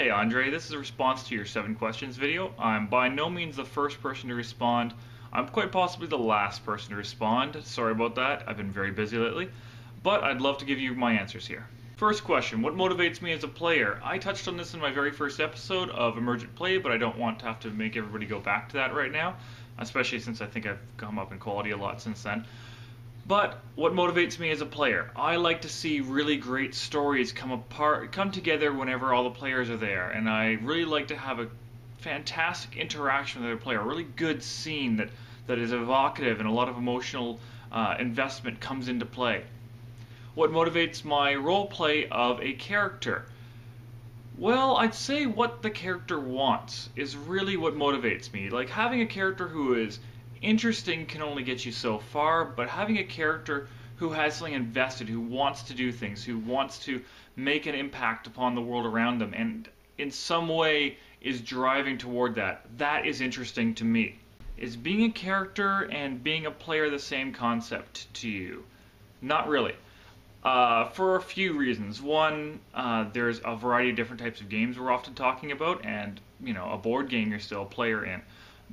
Hey Andre, this is a response to your 7 questions video. I'm by no means the first person to respond. I'm quite possibly the last person to respond. Sorry about that, I've been very busy lately. But I'd love to give you my answers here. First question, what motivates me as a player? I touched on this in my very first episode of Emergent Play, but I don't want to have to make everybody go back to that right now, especially since I think I've come up in quality a lot since then. But what motivates me as a player? I like to see really great stories come together whenever all the players are there, and I really like to have a fantastic interaction with the player, a really good scene that is evocative and a lot of emotional investment comes into play. What motivates my role play of a character? Well, I'd say what the character wants is really what motivates me. Like, having a character who is interesting can only get you so far, but having a character who has something invested, who wants to do things, who wants to make an impact upon the world around them, and in some way is driving toward that, that is interesting to me. Is being a character and being a player the same concept to you? Not really. For a few reasons. One, there's a variety of different types of games we're often talking about, and a board game you're still a player in.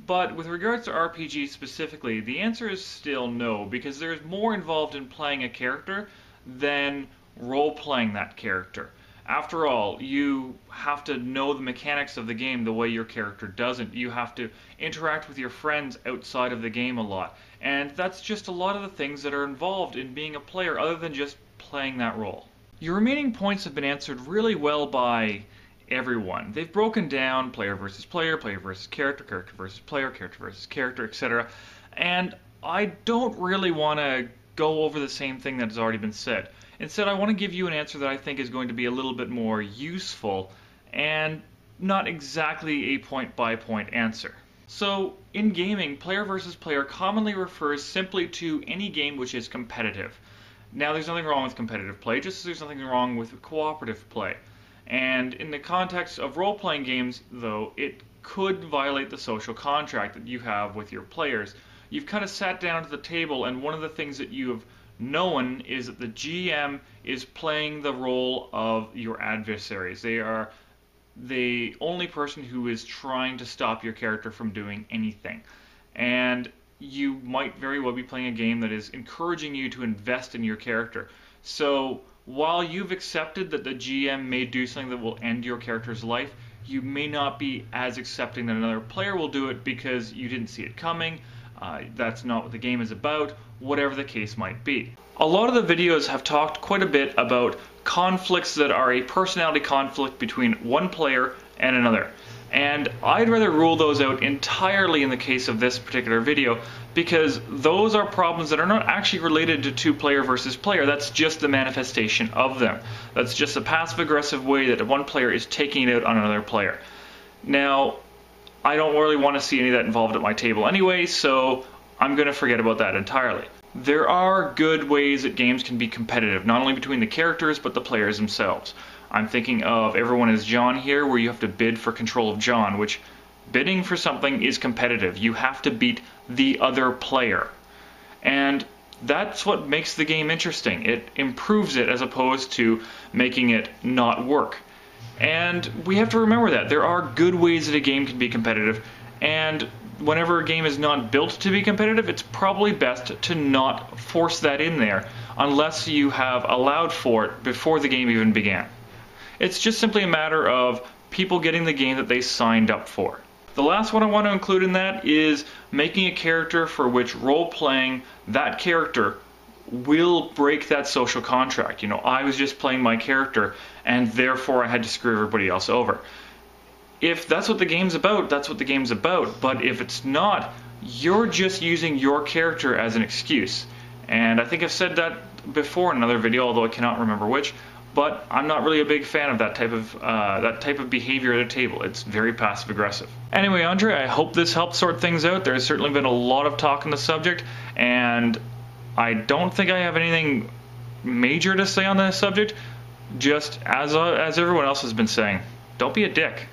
But with regards to RPGs specifically, the answer is still no, because there's more involved in playing a character than role-playing that character. After all, you have to know the mechanics of the game the way your character doesn't. You have to interact with your friends outside of the game a lot. And that's just a lot of the things that are involved in being a player other than just playing that role. Your remaining points have been answered really well by everyone. They've broken down player versus character, character versus player, character versus character, etc. And I don't really want to go over the same thing that has already been said. Instead, I want to give you an answer that I think is going to be a little bit more useful and not exactly a point-by-point answer. So, in gaming, player versus player commonly refers simply to any game which is competitive. Now, there's nothing wrong with competitive play, just as there's nothing wrong with cooperative play. And in the context of role-playing games, though, it could violate the social contract that you have with your players. You've kind of sat down to the table, and one of the things that you have known is that the GM is playing the role of your adversaries. They are the only person who is trying to stop your character from doing anything. And you might very well be playing a game that is encouraging you to invest in your character. So, while you've accepted that the GM may do something that will end your character's life, you may not be as accepting that another player will do it because you didn't see it coming, that's not what the game is about, whatever the case might be. A lot of the videos have talked quite a bit about conflicts that are a personality conflict between one player and another. And I'd rather rule those out entirely in the case of this particular video, because those are problems that are not actually related to player versus player. That's just the manifestation of them. That's just a passive-aggressive way that one player is taking it out on another player. Now, I don't really want to see any of that involved at my table anyway, so I'm going to forget about that entirely. There are good ways that games can be competitive, not only between the characters, but the players themselves. I'm thinking of Everyone is John here, where you have to bid for control of John, which bidding for something is competitive. You have to beat the other player. And that's what makes the game interesting. It improves it as opposed to making it not work. And we have to remember that. There are good ways that a game can be competitive, and whenever a game is not built to be competitive, it's probably best to not force that in there unless you have allowed for it before the game even began. It's just simply a matter of people getting the game that they signed up for. The last one I want to include in that is making a character for which role-playing that character will break that social contract. I was just playing my character, and therefore I had to screw everybody else over. If that's what the game's about, that's what the game's about. But if it's not, you're just using your character as an excuse. And I think I've said that before in another video, although I cannot remember which. But I'm not really a big fan of that type of behavior at a table. It's very passive-aggressive. Anyway, Andre, I hope this helped sort things out. There's certainly been a lot of talk on the subject, and I don't think I have anything major to say on this subject. Just as everyone else has been saying, don't be a dick.